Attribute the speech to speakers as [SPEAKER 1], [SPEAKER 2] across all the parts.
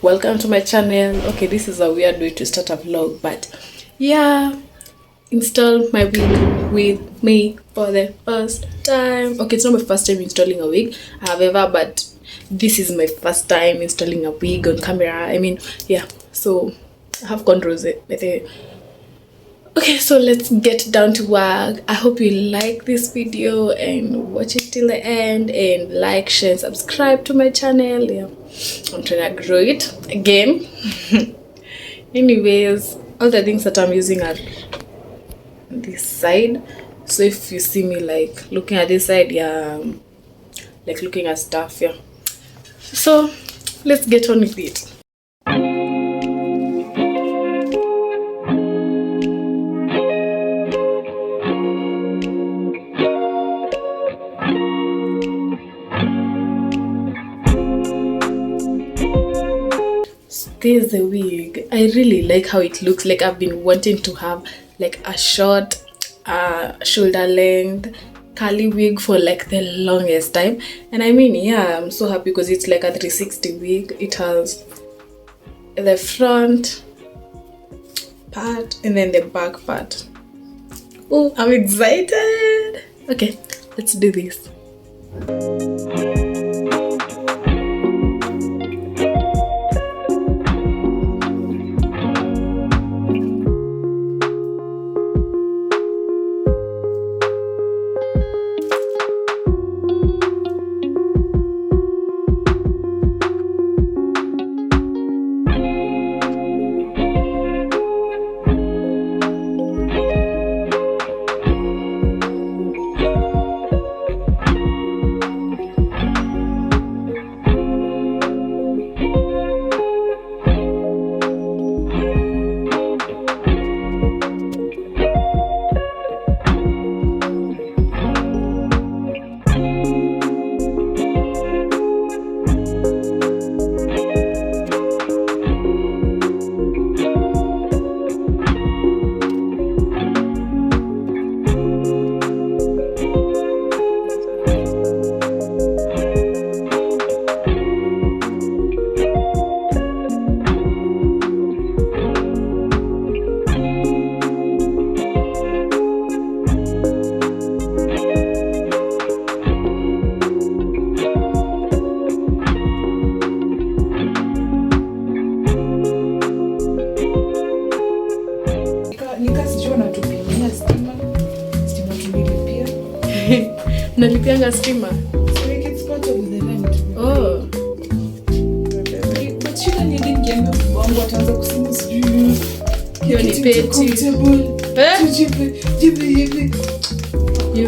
[SPEAKER 1] welcome to my channel. Okay, this is a weird way to start a vlog, but yeah, install my wig with me for the first time. Okay, it's not my first time installing a wig, however, but this is my first time installing a wig on camera. I mean, yeah, so I have controls it. Okay, so let's get down to work. I hope you like this video and watch it till the end, and like, share, and subscribe to my channel. Yeah, I'm trying to grow it again. Anyways, all the things that I'm using are on this side. So if you see me like looking at this side, yeah, like looking at stuff, yeah. So let's get on with it. There's the wig. I really like how it looks. Like I've been wanting to have like a short shoulder length curly wig for like the longest time, and I mean, yeah, I'm so happy because it's like a 360 wig. It has the front part and then the back part. Oh, I'm excited. Okay, let's do this. Nalipianga stima.
[SPEAKER 2] So it gets part of the rent.
[SPEAKER 1] Oh.
[SPEAKER 2] But shida ni dingi yangu wangu ataanza kusema sijui.
[SPEAKER 1] Hiyo ni peti. You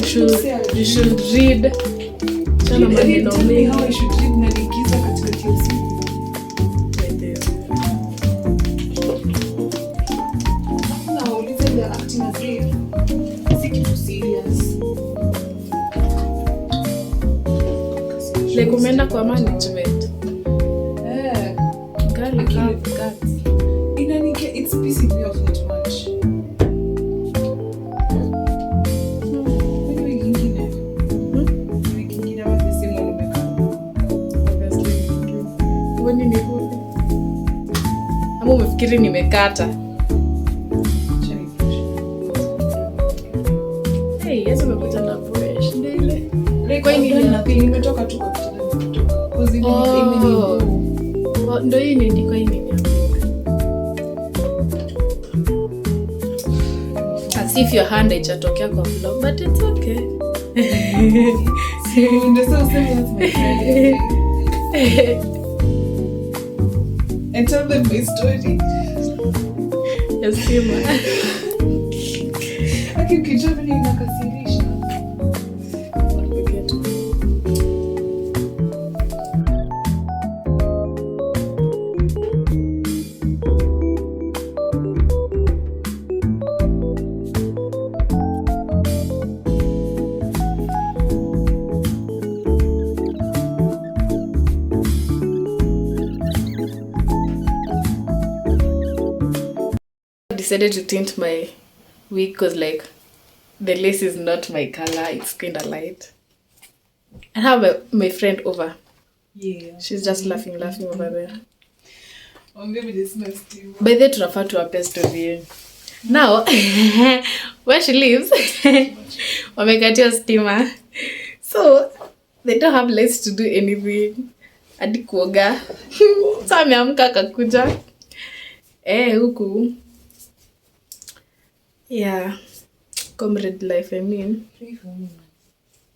[SPEAKER 1] should read. Chana maneno mengi.
[SPEAKER 2] How I should read na likiza katika kiasi. Na ulize the acting as if si kitu serious.
[SPEAKER 1] Like umeenda kwa management. Girl, you have guts.
[SPEAKER 2] It's pissing me off that much.
[SPEAKER 1] Ama umefikiri nimekata? Hey, yes, umekuja na fresh. Ndio ile.
[SPEAKER 2] Kwa nini nimetoka tu kwa kitanda.
[SPEAKER 1] Oh, ndio hii ni kwa nini? As if your hand haijatokea kwa vlog, but it's okay.
[SPEAKER 2] Ndio sasa that's my friend. And tell them my story.
[SPEAKER 1] Yes, Sima.
[SPEAKER 2] Ukijua vile inakasirisha.
[SPEAKER 1] Decided to tint my wig because like the lace is not my color, it's kind of light. I have my friend over.
[SPEAKER 2] Yeah.
[SPEAKER 1] She's just laughing over there.
[SPEAKER 2] Or maybe there's no steam.
[SPEAKER 1] By the way, tunafaa tuwape story. Now, where she lives, wamekatia stima. So, they don't have lights to do anything. Hadi kuoga. So, ameamka akakuja. Huku. Yeah. Comrade life, I mean.
[SPEAKER 2] Pray for me,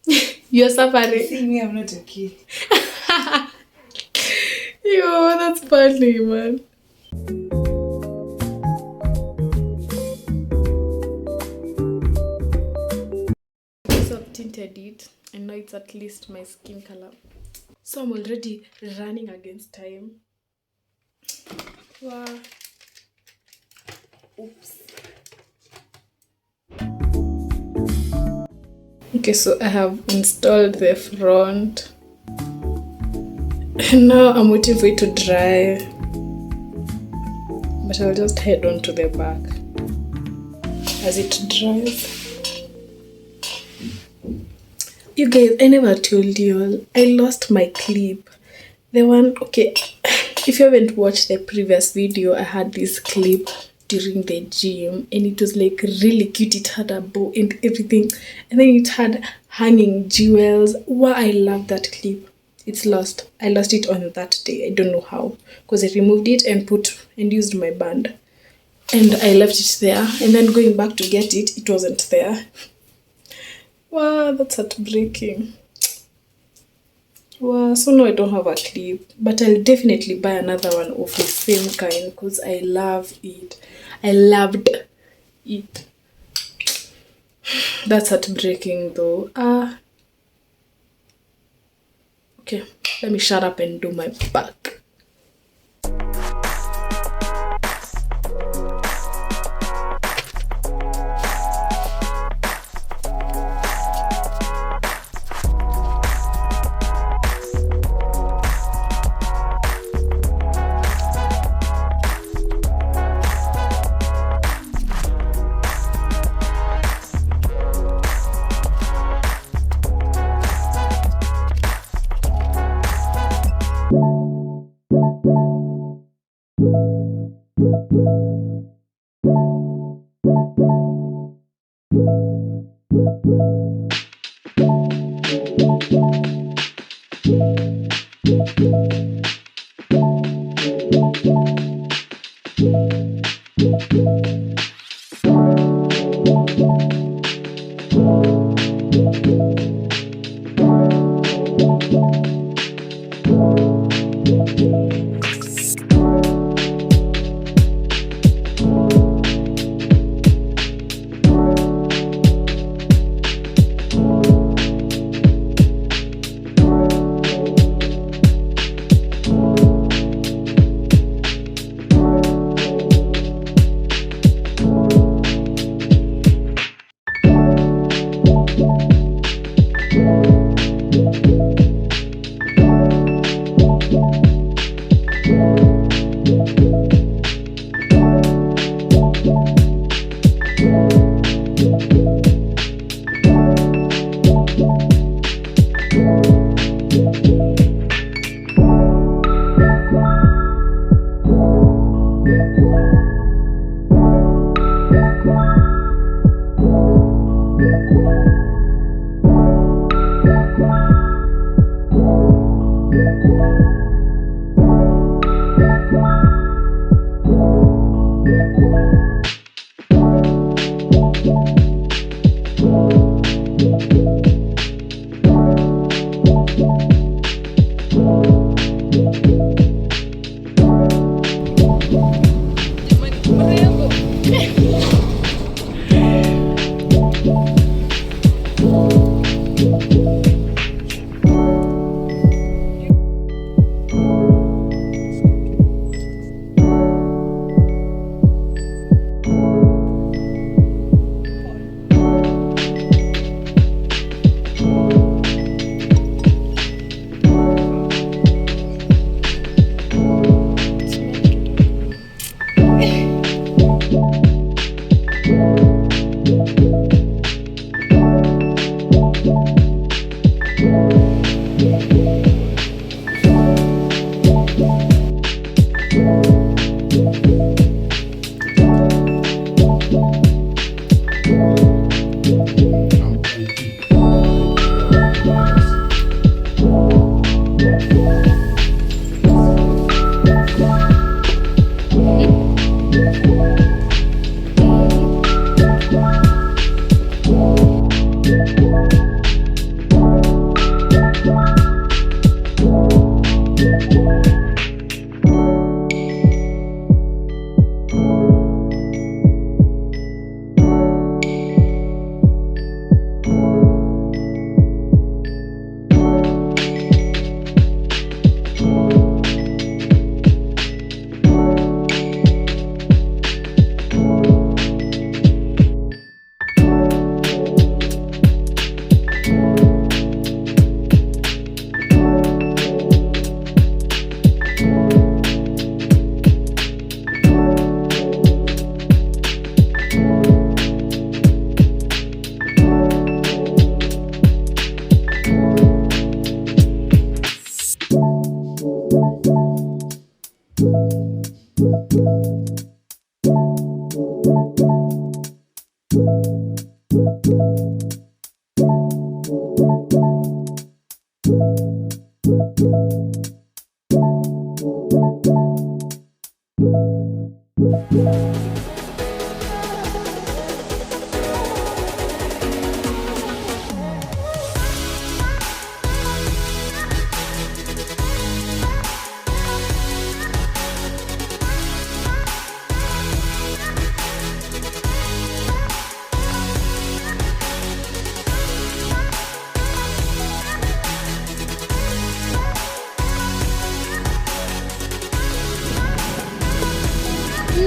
[SPEAKER 2] man.
[SPEAKER 1] You're suffering.
[SPEAKER 2] See me, I'm not okay.
[SPEAKER 1] Yo, that's funny, man. So I've tinted it, and now it's at least my skin color. So I'm already running against time. Wow. Oops. Okay, so I have installed the front. And now I'm waiting for it to dry. But I'll just head on to the back as it dries. You guys, I never told you all. I lost my clip. The one, okay, if you haven't watched the previous video, I had this clip during the gym and it was like really cute. It had a bow and everything, and then it had hanging jewels. Wow, I love that clip. It's lost. I lost it on that day. I don't know how, because I removed it and used my band, and I left it there, and then going back to get it, it wasn't there. Wow, that's heartbreaking. Wow, so now I don't have a clip, but I'll definitely buy another one of the same kind because I love it. I loved it. That's heartbreaking though. Okay, let me shut up and do my back.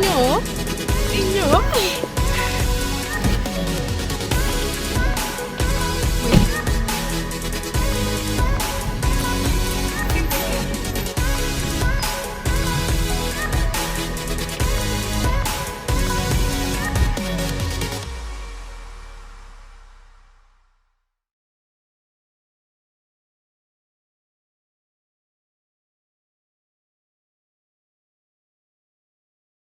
[SPEAKER 1] No. No.